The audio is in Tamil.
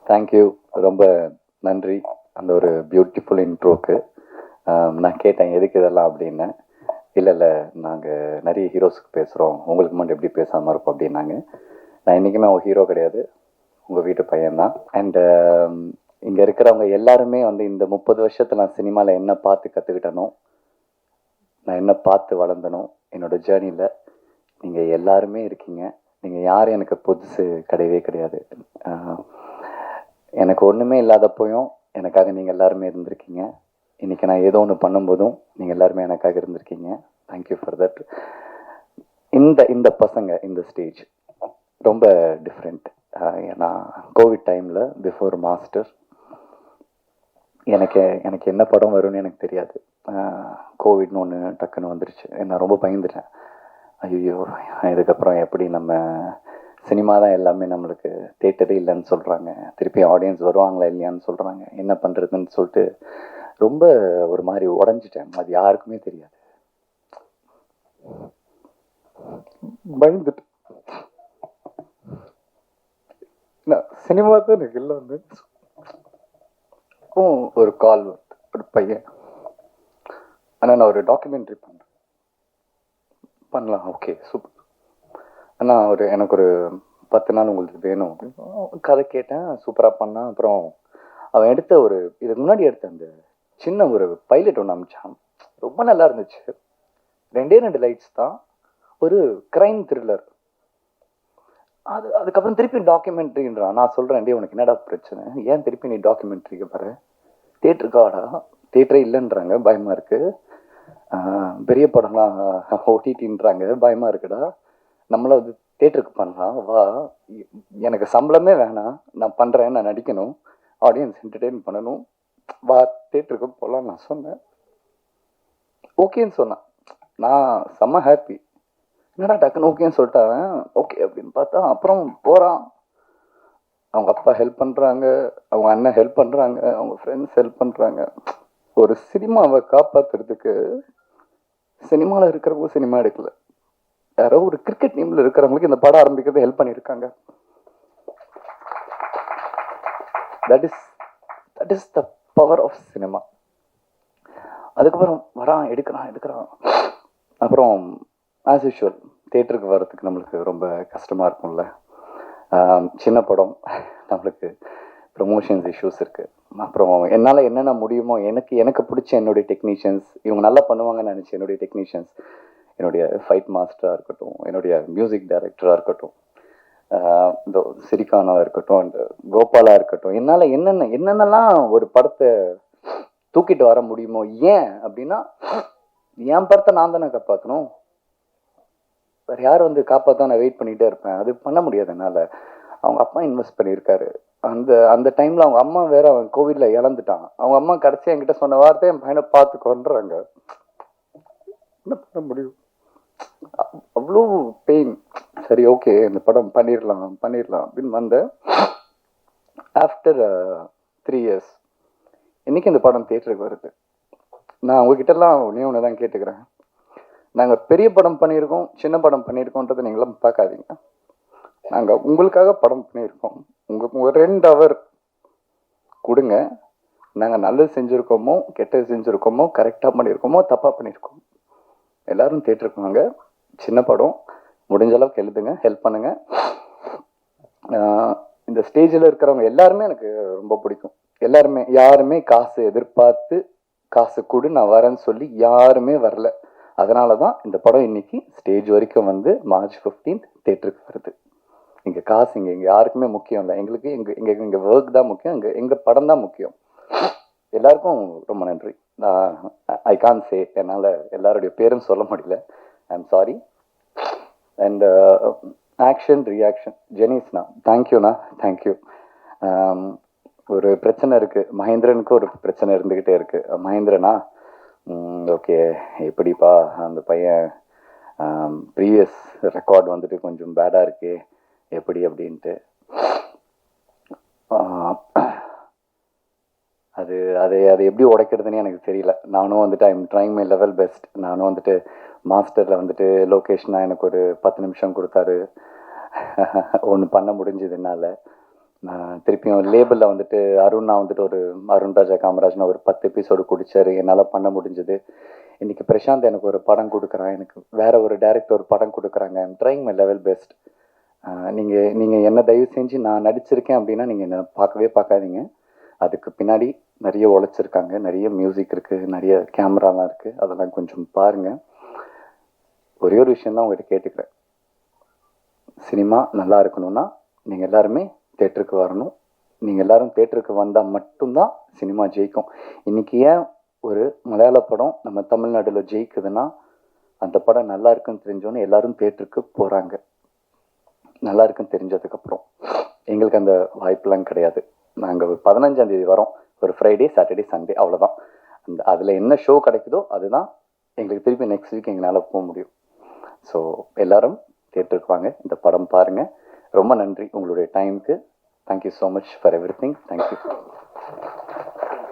தேங்க்யூ. ரொம்ப நன்றி அந்த ஒரு பியூட்டிஃபுல் இன்ட்ரோக்கு. நான் கேட்டேன் எதுக்கு இதெல்லாம் அப்படின்னு. இல்லை நாங்கள் நிறைய ஹீரோஸுக்கு பேசுகிறோம், உங்களுக்கு மட்டும் எப்படி பேசாமல் இருப்போம் அப்படின்னாங்க. நான் என்றைக்குமே அவங்க ஹீரோ கிடையாது, உங்கள் வீட்டு பையன்தான். அண்டு இங்கே இருக்கிறவங்க எல்லாருமே வந்து இந்த 30 வருஷத்தில் நான் சினிமாவில் என்ன பார்த்து கற்றுக்கிட்டனோ, நான் என்ன பார்த்து வளர்ந்தனோ, என்னோடய ஜேர்னியில் நீங்கள் எல்லாருமே இருக்கீங்க. நீங்கள் யாரும் எனக்கு புதுசு கிடையவே கிடையாது. எனக்கு ஒன்றுமே இல்லாதப்போயும் எனக்காக நீங்கள் எல்லாருமே இருந்திருக்கீங்க. இன்றைக்கி நான் ஏதோ ஒன்று பண்ணும்போதும் நீங்கள் எல்லாருமே எனக்காக இருந்திருக்கீங்க. Thank you for that. இந்த பசங்க இந்த ஸ்டேஜ் ரொம்ப டிஃப்ரெண்ட். ஏன்னா கோவிட் டைமில் பிஃபோர் மாஸ்டர் எனக்கு என்ன படம் வரும்னு எனக்கு தெரியாது. கோவிட்னு ஒன்று டக்குன்னு வந்துருச்சு. நான் ரொம்ப பயந்துட்டேன். ஐயோ இதுக்கப்புறம் எப்படி நம்ம சினிமா தான் எல்லாமே நம்மளுக்கு தேட்டரே இல்லைன்னு சொல்கிறாங்க, திருப்பி ஆடியன்ஸ் வருவாங்களா இல்லையான்னு சொல்கிறாங்க, என்ன பண்ணுறதுன்னு சொல்லிட்டு ரொம்ப ஒரு மாதிரி உடஞ்சிட்டேன். அது யாருக்குமே தெரியாது. பயந்துட்டு சினிமா தான் எனக்கு இல்லை வந்து ஒரு கால் வருது, ஒரு பையன், ஆனால் நான் ஒரு டாக்குமெண்ட்ரி பண்ணலாம், ஓகே சூப்பர் அண்ணா, எனக்கு ஒரு 10 நாள் உங்களுக்கு வேணும் அப்படின்னு கதை கேட்டேன். சூப்பராக பண்ணான். அப்புறம் அவன் எடுத்த இதுக்கு முன்னாடி எடுத்த அந்த சின்ன ஒரு பைலட் ஒன்று அமிச்சான், ரொம்ப நல்லா இருந்துச்சு. 2 லைட்ஸ் தான், ஒரு கிரைம் த்ரில்லர். அதுக்கப்புறம் திருப்பி டாக்குமெண்ட்ரின்றான். நான் சொல்கிறேன், டே உனக்கு என்னடா பிரச்சனை, ஏன் திருப்பி நீ டாக்குமெண்ட்ரிக்கு பாரு, தேட்டருக்காடா, தேட்டரே இல்லைன்றாங்க, பயமாக இருக்குது. பெரிய படம்லாம் ஓடிடின்றாங்க, பயமாக இருக்குடா, நம்மள அது தேட்டருக்கு பண்ணலாம், வா, எனக்கு சம்பளமே வேணாம், நான் பண்ணுறேன், நான் நடிக்கணும், ஆடியன்ஸ் என்டர்டெயின் பண்ணணும், வா தேட்டருக்கு போகலாம் நான் சொன்னேன். ஓகேன்னு சொன்னான். நான் செம்ம ஹாப்பி. என்னடா டக்குன்னு ஓகேன்னு சொல்லிட்டாங்க. ஓகே அப்படின்னு பார்த்தா அப்புறம் போகிறான். அவங்க அப்பா ஹெல்ப் பண்ணுறாங்க, அவங்க அண்ணன் ஹெல்ப் பண்ணுறாங்க, அவங்க ஃப்ரெண்ட்ஸ் ஹெல்ப் பண்ணுறாங்க. ஒரு சினிமாவை காப்பாற்றுறதுக்கு சினிமாவில் இருக்கிறவங்க சினிமா எடுக்கல, யாரோ ஒரு கிரிக்கெட் டீமில் இருக்கிறவங்களுக்கு இந்த படம் ஆரம்பிக்கிறது ஹெல்ப் பண்ணியிருக்காங்க. That is the power of cinema. அதுக்கப்புறம் வரான், எடுக்கிறான். அப்புறம் ஆஸ் யூஷுவல் தேட்டருக்கு வர்றதுக்கு நம்மளுக்கு ரொம்ப கஷ்டமாக இருக்கும்ல. சின்ன படம், நம்மளுக்கு ப்ரொமோஷன்ஸ் இஷ்யூஸ் இருக்குது. அப்புறம் என்னால் என்னென்ன முடியுமோ எனக்கு பிடிச்ச என்னுடைய டெக்னீஷியன்ஸ், இவங்க நல்லா பண்ணுவாங்கன்னு நினச்சி என்னுடைய டெக்னீஷியன்ஸ், என்னுடைய ஃபைட் மாஸ்டராக இருக்கட்டும், என்னுடைய மியூசிக் டைரக்டராக இருக்கட்டும், இந்த சிரிகானாக இருக்கட்டும், அண்ட் கோபாலாக இருக்கட்டும், என்னால் என்னென்னலாம் ஒரு படத்தை தூக்கிட்டு வர முடியுமோ. ஏன் அப்படின்னா என் படத்தை நான் தானே காப்பாற்றணும், வேறு யார் வந்து காப்பாற்ற நான் வெயிட் பண்ணிகிட்டே இருப்பேன், அது பண்ண முடியாது என்னால். அவங்க அப்பா இன்வெஸ்ட் பண்ணியிருக்காரு. அந்த டைமில் அவங்க அம்மா வேற அவன் கோவிடில் இழந்துட்டான். அவங்க அம்மா கடைசி என்கிட்ட சொன்ன வார்த்தை, என் பையனை பார்த்து கொண்டுறாங்க, என்ன பண்ண முடியும், அவ்வளோ பெயின். சரி ஓகே இந்த படம் பண்ணிடலாம் அப்படின்னு வந்தேன். ஆஃப்டர் 3 years இன்னைக்கு இந்த படம் தியேட்டருக்கு வருது. நான் உங்ககிட்டலாம் ஒன்று தான் கேட்டுக்கிறேன், நாங்கள் பெரிய படம் பண்ணியிருக்கோம், சின்ன படம் பண்ணியிருக்கோன்றதை நீங்களாம் பார்க்காதீங்க. நாங்கள் உங்களுக்காக படம் பண்ணியிருக்கோம். உங்கள் 2 hour கொடுங்க, நாங்கள் நல்லது செஞ்சுருக்கோமோ கெட்டது செஞ்சுருக்கோமோ, கரெக்டாக பண்ணியிருக்கோமோ தப்பாக பண்ணியிருக்கோம், எல்லாரும் தியேட்டருக்கு வாங்க. சின்ன படம், முடிஞ்ச அளவுக்கு எழுதுங்க, ஹெல்ப் பண்ணுங்க. இந்த ஸ்டேஜில் இருக்கிறவங்க எல்லாருமே எனக்கு ரொம்ப பிடிக்கும். யாருமே காசு எதிர்பார்த்து காசு கொடு நான் வரேன்னு சொல்லி யாருமே வரல. அதனால தான் இந்த படம் இன்னைக்கு ஸ்டேஜ் வரைக்கும் வந்து March 15th தேட்டருக்கு வருது. இங்கே காசு இங்கே யாருக்குமே முக்கியம் இல்லை, எங்களுக்கு எங்கள் ஒர்க் தான் முக்கியம், எங்கள் படம் தான் முக்கியம். எல்லாருக்கும் ரொம்ப நன்றி. ஐ கான் சே, என்னால் எல்லாருடைய பேரும் சொல்ல முடியல, I am sorry. And action reaction ஜெனிஸ்ண்ணா, தேங்க்யூண்ணா, தேங்க்யூ. ஒரு பிரச்சனை இருக்குது, மகேந்திரனுக்கு ஒரு பிரச்சனை இருந்துக்கிட்டே இருக்குது. மகேந்திரனா ஓகே எப்படிப்பா அந்த பையன் ப்ரீவியஸ் ரெக்கார்ட் வந்துட்டு கொஞ்சம் பேடாக இருக்கு எப்படி அப்படின்ட்டு. அது அது அது எப்படி உடைக்கிறதுன்னு எனக்கு தெரியல. நானும் வந்துட்டு I am trying my level best. நானும் வந்துட்டு மாஸ்டரில் வந்துட்டு லொக்கேஷனாக எனக்கு ஒரு 10 நிமிஷம் கொடுத்தாரு, ஒன்று பண்ண முடிஞ்சதுனால. நான் திருப்பியும் லேபிளில் வந்துட்டு அருணா வந்துட்டு அருண் ராஜா காமராஜ்னு ஒரு 10 எபிசோடு குடிச்சாரு, என்னால் பண்ண முடிஞ்சது. இன்னைக்கு பிரசாந்த் எனக்கு ஒரு படம் கொடுக்குறான், எனக்கு வேற ஒரு டைரக்டர் ஒரு படம் கொடுக்குறாங்க. I'm trying my level best. நீங்கள் என்ன தயவு செஞ்சு நான் நடிச்சிருக்கேன் அப்படின்னா நீங்கள் என்ன பார்க்காதீங்க. அதுக்கு பின்னாடி நிறைய உழைச்சிருக்காங்க, நிறைய மியூசிக் இருக்குது, நிறைய கேமராலாம் இருக்குது, அதெல்லாம் கொஞ்சம் பாருங்கள். ஒரே ஒரு விஷயந்தான் உங்கள்கிட்ட கேட்டுக்கிறேன். சினிமா நல்லா இருக்கணும்னா நீங்கள் எல்லாருமே தேட்டருக்கு வரணும். நீங்கள் எல்லாரும் தேட்டருக்கு வந்தால் மட்டும்தான் சினிமா ஜெயிக்கும். இன்றைக்கி ஏன் ஒரு மலையாள படம் நம்ம தமிழ்நாட்டில் ஜெயிக்குதுன்னா, அந்த படம் நல்லா இருக்குன்னு தெரிஞ்சோன்னே எல்லாரும் தேட்டருக்கு போகிறாங்க. நல்லா இருக்குன்னு தெரிஞ்சதுக்கப்புறம் எங்களுக்கு அந்த வாய்ப்பெலாம் கிடையாது. நாங்கள் ஒரு 15ஆம் தேதி வரோம், ஒரு ஃப்ரைடே சாட்டர்டே சண்டே, அவ்வளோதான். அதில் என்ன ஷோ கிடைக்குதோ அதுதான் எங்களுக்கு திருப்பி நெக்ஸ்ட் வீக் எங்களால் போக முடியும். ஸோ எல்லோரும் தேட்டருக்கு வாங்க, இந்த படம் பாருங்கள். ரொம்ப நன்றி உங்களுடைய டைமுக்கு. Thank you so much for every thing. Thank you.